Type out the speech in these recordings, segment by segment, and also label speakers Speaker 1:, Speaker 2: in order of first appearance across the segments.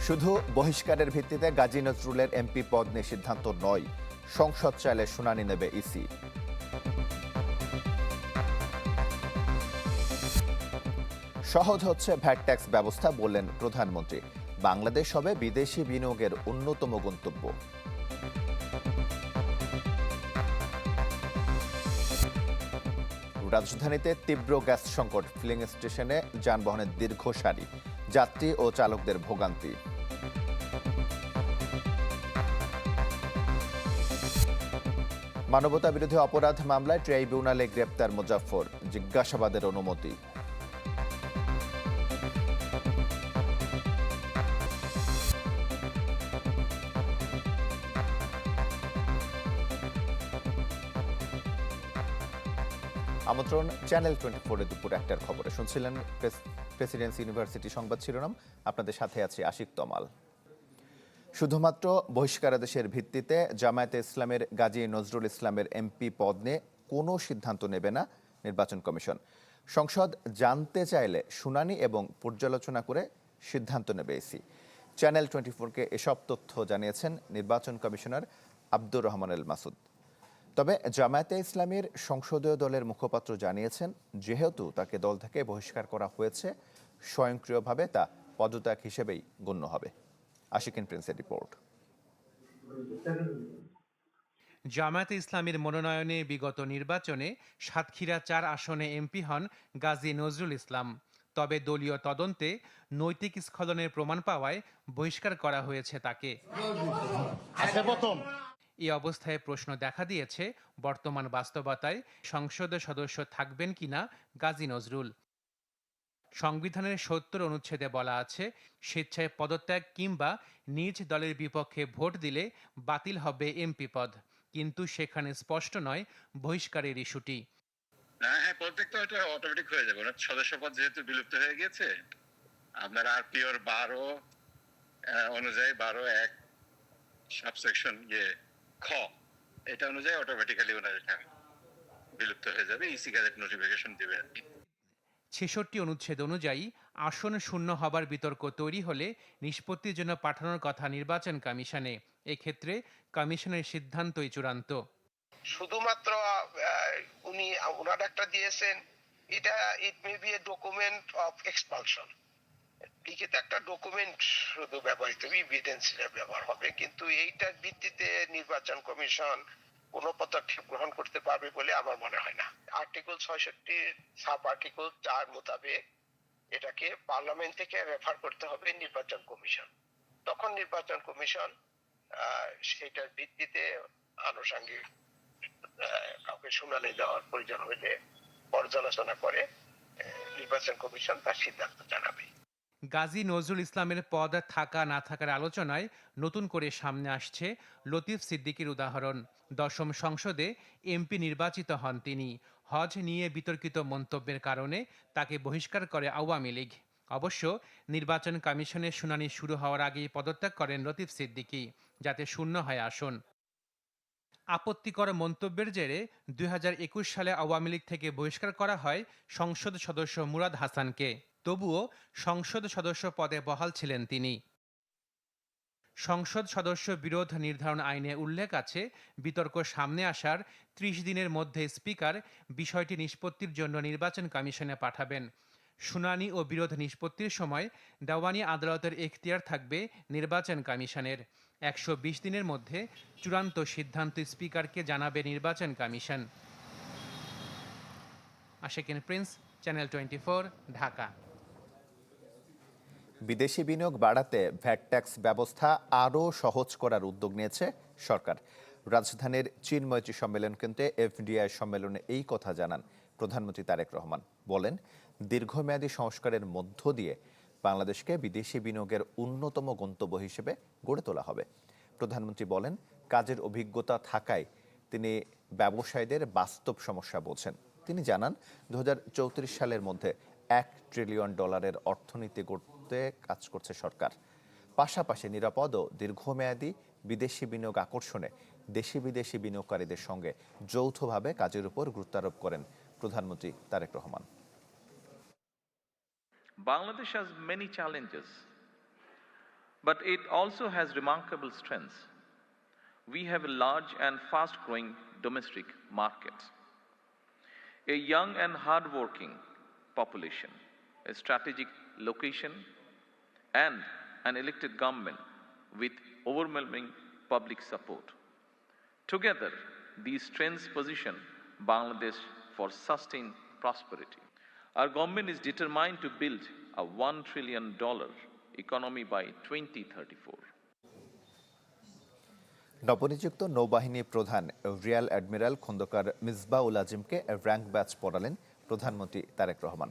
Speaker 1: শুধু বহিষ্কারের ভিত্তিতে গাজী নজরুলের এমপি পদ নিয়ে সিদ্ধান্ত নয়, সংসদ চাইলে শুনানি নেবে ইসি। সহজ হচ্ছে ভ্যাট ট্যাক্স ব্যবস্থা, বললেন প্রধানমন্ত্রী। বাংলাদেশ হবে বিদেশি বিনিয়োগের অন্যতম গন্তব্য। রাজধানীতে তীব্র গ্যাস সংকট, ফিলিং স্টেশনে যানবাহনের দীর্ঘ সারি, যাত্রী ও চালকদের ভোগান্তি। মানবতা বিরোধী অপরাধ মামলায় ট্রাইব্যুনালে গ্রেপ্তার মুজাফফর, জিজ্ঞাসাবাদের অনুমতি। আমন্ত্রণ চ্যানেল 24 এর দুপুর 1টার খবরে। শুনছিলেন প্রেসিডেন্সি ইউনিভার্সিটি সংবাদ শিরোনাম। আপনাদের সাথে আছি আশিক তমাল। শুধুমাত্র বহিষ্কারাদেশের ভিত্তিতে জামায়াতে ইসলামের গাজী নজরুল ইসলামের এমপি পদ নিয়ে কোনো সিদ্ধান্ত নেবে না নির্বাচন কমিশন। সংসদ জানতে চাইলে শুনানি এবং পর্যালোচনা করে সিদ্ধান্ত নেবে ইসি। চ্যানেল 24কে এসব তথ্য জানিয়েছেন নির্বাচন কমিশনার আব্দুর রহমান এল মাসুদ। তবে জামায়াতে ইসলামীর সংসদীয় দলের মুখপাত্র জানিয়েছেন, যেহেতু তাকে দল থেকে বহিষ্কার করা হয়েছে, স্বয়ংক্রিয়ভাবে তা পদত্যাগ হিসেবেই গণ্য হবে। আশিকিন প্রিন্সের রিপোর্ট।
Speaker 2: জামায়াতে ইসলামীর মনোনয়নে বিগত নির্বাচনে সাতক্ষীরা 4 আসনে এমপি হন গাজী নজরুল ইসলাম। তবে দলীয় তদন্তে নৈতিক স্খলনের প্রমাণ পাওয়ায় বহিষ্কার করা হয়েছে তাকে। এই অবস্থায় প্রশ্ন দেখা দিয়েছে, বর্তমান বাস্তবতায় সংসদ সদস্য থাকবেন কিনা গাজী নজরুল। সংবিধানের 70 অনুচ্ছেদে বলা আছে, স্বেচ্ছায় পদত্যাগ কিংবা নিজ দলের বিপক্ষে ভোট দিলে বাতিল হবে এমপি পদ, কিন্তু সেখানে স্পষ্ট নয় বহিষ্কারের ইস্যুটি।
Speaker 3: হ্যাঁ, পদত্যাগ তো এটা অটোমেটিক হয়ে যাবে। সদস্য পদ যেহেতু বিলুপ্ত হয়ে গেছে, আপনার আরপিওর 12 অনুযায়ী 12(1) সাবসেকশন খ, এটা অনুযায়ী অটোমেটিক্যালি ওনার এটা বিলুপ্ত হয়ে যাবে। ইসি গ্যাজেট নোটিফিকেশন দিবে আর কি।
Speaker 2: 66 অনুচ্ছেদ অনুযায়ী আসন শূন্য হবার বিতর্ক তৈরি হলে নিষ্পত্তির জন্য পাঠানোর কথা নির্বাচন কমিশনে। এক্ষেত্রে কমিশনের সিদ্ধান্তই চূড়ান্ত।
Speaker 4: শুধুমাত্র উনি ওনার একটা দিয়েছেন, এটা it may be a document of expulsion, লিখিত একটা ডকুমেন্ট শুধু ব্যবহৃত, এভিডেন্স ব্যবহার হবে, কিন্তু এইটার ভিত্তিতে নির্বাচন কমিশন কোনো পদক্ষেপ গ্রহণ করতে পারবে বলে আমার মনে হয় না। আর্টিকেল 66 সাব আর্টিকেল 4 মোতাবেক এটাকে পার্লামেন্ট থেকে রেফার করতে হবে নির্বাচন কমিশন। তখন নির্বাচন কমিশন সেটার ভিত্তিতে আনুষঙ্গিক কাউকে শুনানি দেওয়ার প্রয়োজন হলে পর্যালোচনা করে নির্বাচন কমিশন তার সিদ্ধান্ত জানাবে।
Speaker 2: গাজী নজরুল ইসলামের পদ থাকা না থাকার আলোচনায় নতুন করে সামনে আসছে লতিফ সিদ্দিকীর উদাহরণ। 10ম সংসদে এমপি নির্বাচিত হন তিনি। হজ নিয়ে বিতর্কিত মন্তব্যের কারণে তাকে বহিষ্কার করে আওয়ামী লীগ। অবশ্য নির্বাচন কমিশনের শুনানি শুরু হওয়ার আগেই পদত্যাগ করেন লতিফ সিদ্দিকী, যাতে শূন্য হয় আসন। আপত্তিকর মন্তব্যের জেরে 2021 সালে আওয়ামী লীগ থেকে বহিষ্কার করা হয় সংসদ সদস্য মুরাদ হাসানকে। তবুও সংসদ সদস্য পদে বহাল ছিলেন তিনি। সংসদ সদস্য বিরোধ নির্ধারণ আইনে উল্লেখ আছে, বিতর্ক সামনে আসার 30 দিনের মধ্যে স্পিকার বিষয়টি নিষ্পত্তির জন্য নির্বাচন কমিশনে পাঠাবেন। শুনানি ও বিরোধ নিষ্পত্তির সময় দেওয়ানি আদালতের এখতিয়ার থাকবে নির্বাচন কমিশনের। 120 দিনের মধ্যে চূড়ান্ত সিদ্ধান্ত স্পিকারকে জানাবে নির্বাচন commission. Ashikin Prince, channel 24, Dhaka.
Speaker 1: বিদেশি বিনিয়োগ বাড়াতে ভ্যাট ট্যাক্স ব্যবস্থা আরও সহজ করার উদ্যোগ নিয়েছে সরকার। রাজধানীর চিন্ময়ী সম্মেলন কেন্দ্রে এফডিআই সম্মেলনে এই কথা জানান প্রধানমন্ত্রী তারেক রহমান। বলেন, দীর্ঘমেয়াদী সংস্কারের মধ্য দিয়ে বাংলাদেশকে বিদেশি বিনিয়োগের অন্যতম গন্তব্য হিসেবে গড়ে তোলা হবে। প্রধানমন্ত্রী বলেন, কাজের অভিজ্ঞতা থাকায় তিনি ব্যবসায়ীদের বাস্তব সমস্যা বোঝেন। তিনি জানান, 2034 সালের মধ্যে $1 ট্রিলিয়ন অর্থনীতি গড়তে কাজ করছে সরকার। পাশাপাশি নিরাপদ ও দীর্ঘমেয়াদী বিদেশি বিনিয়োগ আকর্ষণে দেশি বিদেশি বিনিয়োগকারীদের সঙ্গে যৌথভাবে কাজের উপর গুরুত্ব আরোপ করেন প্রধানমন্ত্রী Tarique Rahman.
Speaker 5: Bangladesh has many challenges. But it also has remarkable strengths. We have a large and fast-growing domestic market, a young and hard-working population, a strategic location, and an elected government with overwhelming public support. Together, these strengths position Bangladesh for sustained prosperity. Our government is determined to build a $1 trillion economy by 2034.
Speaker 1: নবনিযুক্ত নৌবাহিনী প্রধান rear admiral Khandakar Misbaul আজিমকে rank badge পড়ালেন প্রধানমন্ত্রী তারেক রহমান।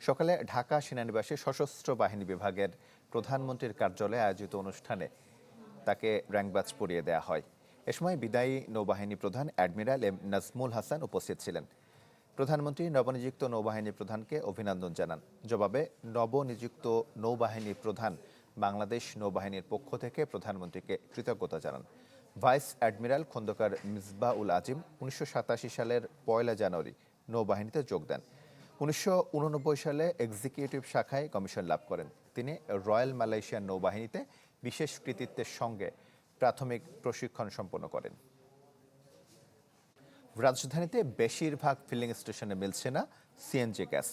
Speaker 1: সকালে ঢাকা সেনানিবাসে সশস্ত্র বাহিনী বিভাগের প্রধানমন্ত্রীর কার্যালয়ে আয়োজিত অনুষ্ঠানে তাকে র্যাঙ্ক ব্যাচ পরিয়ে দেওয়া হয়। এ সময় বিদায়ী নৌবাহিনী প্রধান অ্যাডমিরাল এম নাজমুল হাসান উপস্থিত ছিলেন। প্রধানমন্ত্রী নবনিযুক্ত নৌবাহিনী প্রধানকে অভিনন্দন জানান। জবাবে নবনিযুক্ত নৌবাহিনী প্রধান বাংলাদেশ নৌবাহিনীর পক্ষ থেকে প্রধানমন্ত্রীকে কৃতজ্ঞতা জানান। ভাইস অ্যাডমিরাল খন্দকার মিসবাউল আজিম 1987 সালের 1 জানুয়ারি নৌবাহিনীতে যোগ দেন। 1989 সালে এক্সিকিউটিভ শাখায় কমিশন লাভ করেন। তিনি রয়্যাল মালয়েশিয়ান নৌবাহিনীতে বিশেষ কৃতিত্বের সঙ্গে প্রাথমিক প্রশিক্ষণ সম্পন্ন করেন। রাজধানীতে বেশিরভাগ ফিলিং স্টেশনে মিলছে না সিএনজি গ্যাস।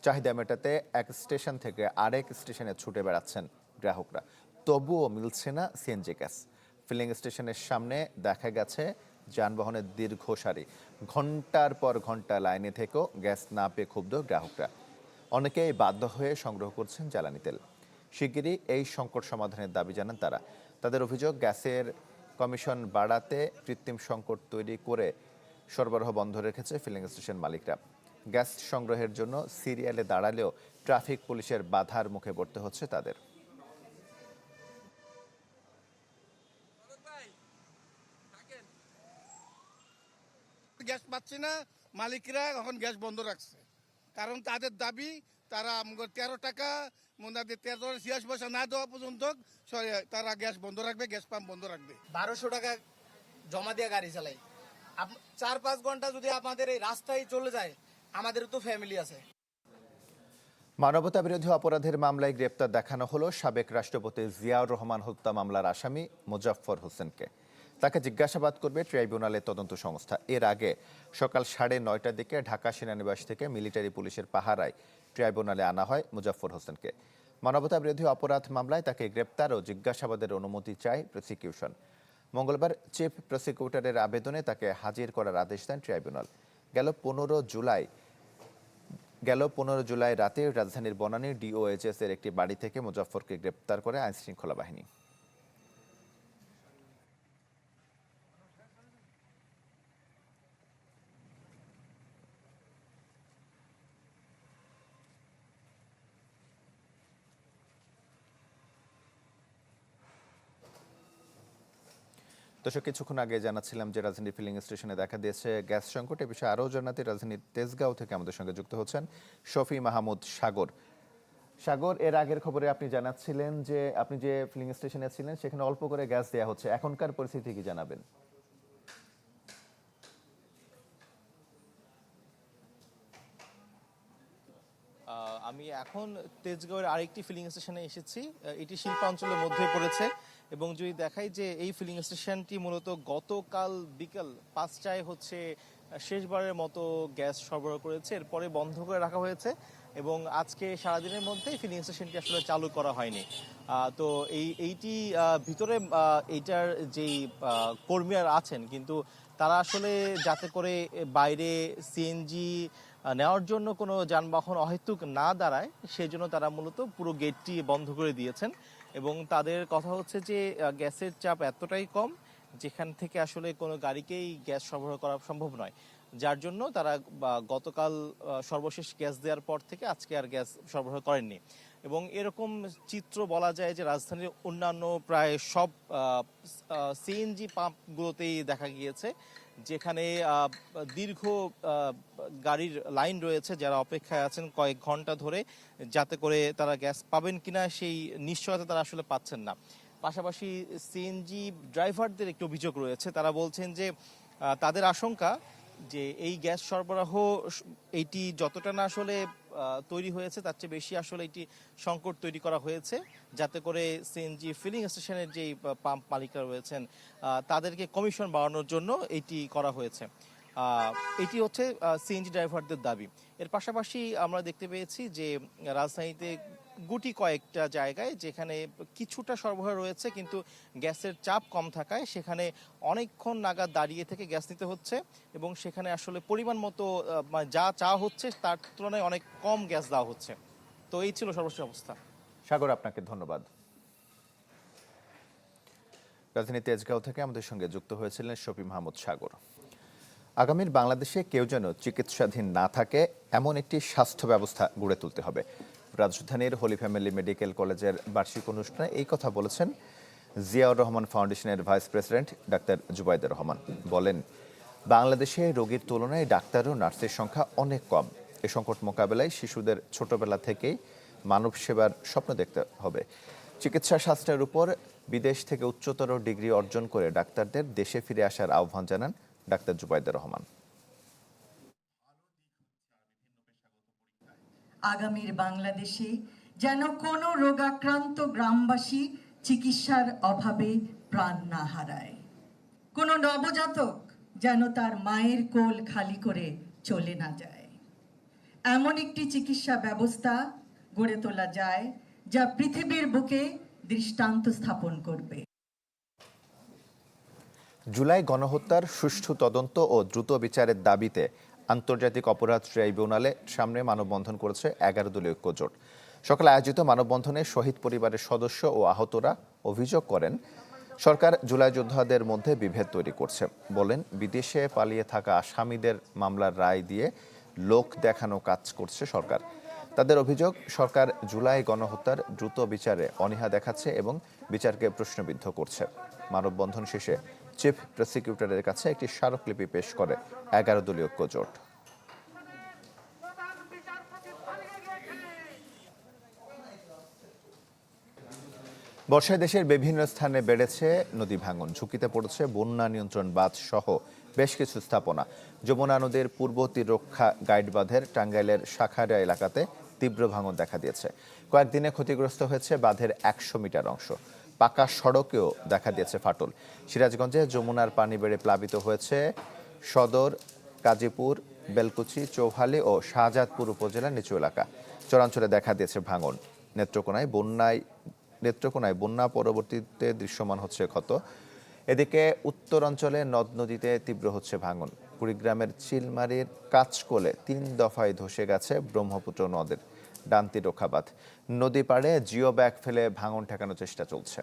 Speaker 1: চাহিদা মেটাতে এক স্টেশন থেকে আরেক স্টেশনে ছুটে বেড়াচ্ছেন গ্রাহকরা, তবুও মিলছে না সিএনজি গ্যাস। ফিলিং স্টেশনের সামনে দেখা গেছে যানবাহনের দীর্ঘ সারি, ঘন্টার পর ঘন্টা লাইনে থেকেও গ্যাস না পেয়ে ক্ষুব্ধ গ্রাহকরা। অনেকেই বাধ্য হয়ে সংগ্রহ করছেন জ্বালানি তেল। শিগগিরই এই সংকট সমাধানের দাবি জানান তারা। তাদের অভিযোগ, গ্যাসের কমিশন বাড়াতে কৃত্রিম সংকট তৈরি করে সরবরাহ বন্ধ রেখেছে ফিলিং স্টেশন মালিকরা। গ্যাস সংগ্রহের জন্য সিরিয়ালে দাঁড়ালেও ট্রাফিক পুলিশের বাধার মুখে পড়তে হচ্ছে তাদের।
Speaker 6: গ্যাস পাচ্ছি না, মালিকরা এখন গ্যাস বন্ধ রাখছে, কারণ তাদের দাবি তারা 13 টাকা 13 পয়সা না দেওয়া পর্যন্ত তারা গ্যাস বন্ধ রাখবে, গ্যাস পাম্প বন্ধ রাখবে।
Speaker 7: 1200 টাকা জমা দিয়ে গাড়ি চালাই, 4-5 ঘন্টা যদি আমাদের এই রাস্তায় চলে যায়, আমাদের তো ফ্যামিলি আছে।
Speaker 1: মানবতা বিরোধী অপরাধের মামলায় গ্রেপ্তার দেখানো হলো সাবেক রাষ্ট্রপতি জিয়াউর রহমান হত্যা মামলার আসামি মোজাফফর হোসেনকে। তাকে জিজ্ঞাসাবাদ করবে ট্রাইব্যুনালের তদন্ত সংস্থা। এর আগে সকাল 9:30টার দিকে ঢাকা সেনানিবাস থেকে মিলিটারি পুলিশের পাহারায় ট্রাইব্যুনালে আনা হয় মোজাফফর হোসেনকে। মানবতা বিরোধী অপরাধ মামলায় তাকে গ্রেপ্তার ও জিজ্ঞাসাবাদের অনুমতি চায় প্রসিকিউশন। মঙ্গলবার চিফ প্রসিকিউটরের আবেদনে তাকে হাজির করার আদেশ দেন ট্রাইব্যুনাল। গেল 15 জুলাই রাতে রাজধানীর বনানীর ডিওএইচএস এর একটি বাড়ি থেকে মোজাফফরকে গ্রেপ্তার করে আইনশৃঙ্খলা বাহিনী। দর্শক, কিছুক্ষণ আগে জানাচ্ছিলাম যে রাজধানীর ফিলিং স্টেশনে দেখা দিয়েছে গ্যাস সংকট। এ বিষয়ে আরও জানাতে রাজধানীর তেজগাঁও থেকে আমাদের সঙ্গে যুক্ত হচ্ছেন শফি মাহমুদ সাগর। সাগর, এর আগের খবরে আপনি জানাচ্ছিলেন যে আপনি যে ফিলিং স্টেশনে ছিলেন সেখানে অল্প করে গ্যাস দেওয়া হচ্ছে, এখনকার পরিস্থিতি কি জানাবেন?
Speaker 8: আমি এখন তেজগাঁওয়ের আরেকটি ফিলিং স্টেশনে এসেছি। এটি শিল্পাঞ্চলের মধ্যে পড়েছে এবং যদি দেখাই যে এই ফিলিং স্টেশনটি মূলত গতকাল বিকাল 5টায় শেষবারের মতো গ্যাস সরবরাহ করেছে, এরপরে বন্ধ করে রাখা হয়েছে এবং আজকে সারাদিনের মধ্যে ফিলিং স্টেশনটি আসলে চালু করা হয়নি। তো এইটি ভিতরে এইটার যেই কর্মীরা আছেন, কিন্তু তারা আসলে যাতে করে বাইরে সিএনজি নেওয়ার জন্য কোনো যানবাহন অহেতুক না দাঁড়ায়, সেই জন্য তারা মূলত পুরো গেটটি বন্ধ করে দিয়েছেন এবং তাদের কথা হচ্ছে যে গ্যাসের চাপ এতটাই কম যেখান থেকে আসলে কোনো গাড়িকেই গ্যাস সরবরাহ করা সম্ভব নয়, যার জন্য তারা গতকাল সর্বশেষ গ্যাস দেওয়ার পর থেকে আজকে আর গ্যাস সরবরাহ করেননি। এবং এরকম চিত্র বলা যায় যে রাজধানীর অন্যান্য প্রায় সব সিএনজি পাম্পগুলোতেই দেখা গিয়েছে, যেখানে দীর্ঘ গাড়ির লাইন রয়েছে, যারা অপেক্ষায় আছেন কয়েক ঘন্টা ধরে যাতে করে তারা গ্যাস পাবেন কিনা সেই নিশ্চয়তা তারা আসলে পাচ্ছেন না। পাশাপাশি সিএনজি ড্রাইভারদের একটি অভিযোগ রয়েছে, তারা বলছেন যে তাদের আশঙ্কা যে এই গ্যাস সরবরাহ এইটি যতটা না আসলে তৈরি হয়েছে তার চেয়ে বেশি আসলে এটি সংকট তৈরি করা হয়েছে, যাতে করে সিএনজি ফিলিং স্টেশনের যেই পাম্প মালিকরা রয়েছেন তাদেরকে কমিশন বাড়ানোর জন্য এটি করা হয়েছে। এটি হচ্ছে সিএনজি ড্রাইভারদের দাবি। এর পাশাপাশি আমরা দেখতে পেয়েছি যে রাজধানীতে গুটি কয়েকটা জায়গায় যেখানে কিছুটা সরবরাহ রয়েছে কিন্তু গ্যাসের চাপ কম থাকায় সেখানে অনেকক্ষণ নাগাদ দাঁড়িয়ে থেকে গ্যাস নিতে হচ্ছে এবং সেখানে আসলে পরিমাণ মতো যা চাওয়া হচ্ছে তার তুলনায় অনেক কম গ্যাস দেওয়া হচ্ছে। তো এই ছিল সর্বশেষ অবস্থা।
Speaker 1: সাগর, আপনাকে ধন্যবাদ। রাজধানী তেজগাঁও থেকে আমাদের সঙ্গে যুক্ত হয়েছিলেন শফি মাহমুদ সাগর। আগামীর বাংলাদেশে কেউ যেন চিকিৎসাধীন না থাকে এমন একটি স্বাস্থ্য ব্যবস্থা গড়ে তুলতে হবে। রাজধানীর হোলি ফ্যামিলি মেডিকেল কলেজের বার্ষিক অনুষ্ঠানে এই কথা বলেছেন জিয়াউর রহমান ফাউন্ডেশনের vice president doctor Zubaidur Rahman. বলেন, বাংলাদেশে রোগীর তুলনায় ডাক্তার ও নার্সের সংখ্যা অনেক কম। এ সংকট মোকাবেলায় শিশুদের ছোটবেলা থেকেই মানব সেবার স্বপ্ন দেখতে হবে। চিকিৎসা শাস্ত্রের উপর বিদেশ থেকে উচ্চতর ডিগ্রি অর্জন করে ডাক্তারদের দেশে ফিরে আসার আহ্বান জানান ডাক্তার জুবাইদুর রহমান।
Speaker 9: আগামীর বাংলাদেশে যেন কোনো রোগাক্রান্ত গ্রামবাসী চিকিৎসার অভাবে প্রাণ না হারায়, কোনো নবজাতক যেন তার মায়ের কোল খালি করে চলে না যায়। এমন একটি চিকিৎসা ব্যবস্থা গড়ে তোলা যায় যা পৃথিবীর বুকে দৃষ্টান্ত স্থাপন করবে।
Speaker 1: জুলাই গণহত্যার সুষ্ঠু তদন্ত ও দ্রুত বিচারের দাবিতে আন্তর্জাতিক অপরাধ ট্রাইব্যুনালে সামনে মানববন্ধন করেছে 11 দলীয় ঐক্যজোট। সকালে আয়োজিত মানববন্ধনে শহীদ পরিবারের সদস্য ও আহতরা অভিযোগ করেন, সরকার জুলাই যোদ্ধাদের মধ্যে বিভেদ তৈরি করছে। বলেন, বিদেশে পালিয়ে থাকা আসামিদের মামলার রায় দিয়ে লোক দেখানো কাজ করছে সরকার। তাদের অভিযোগ, সরকার জুলাই গণহত্যার দ্রুত বিচারে অনীহা দেখাচ্ছে এবং বিচারকে প্রশ্নবিদ্ধ করছে। মানববন্ধন শেষে চিফ প্রসিকিউটরের কাছে একটি স্মারকলিপি পেশ করে 11 দলীয় ঐক্যজোট। বর্ষায় দেশের বিভিন্ন স্থানে বেড়েছে নদী ভাঙন। ঝুঁকিতে পড়েছে বন্যা নিয়ন্ত্রণ বাঁধ সহ বেশ কিছু স্থাপনা। যমুনা নদীর পূর্ব তীররক্ষা গাইড বাঁধের টাঙ্গাইলের শাখারিয়া এলাকাতে তীব্র ভাঙন দেখা দিয়েছে। কয়েকদিনে ক্ষতিগ্রস্ত হয়েছে বাঁধের 100 মিটার অংশ। পাকা সড়কেও দেখা দিয়েছে ফাটল। সিরাজগঞ্জে যমুনার পানি বেড়ে প্লাবিত হয়েছে সদর, কাজীপুর, বেলকুচি, চৌহালি ও শাহজাদপুর উপজেলার নিচু এলাকা। চরাঞ্চলে দেখা দিয়েছে ভাঙন। নেত্রকোনায় বন্যা পরবর্তীতে দৃশ্যমান হচ্ছে ক্ষত। এদিকে উত্তরাঞ্চলে নদ নদীতে তীব্র হচ্ছে ভাঙন। কুড়িগ্রামের চিলমারির কাঁচকোলে 3 দফায় ধসে গেছে ব্রহ্মপুত্র নদের ডান্তি রক্ষাবাঁধ। নদী পাড়ে জিও ব্যাগ ফেলে ভাঙন ঠেকানোর চেষ্টা চলছে।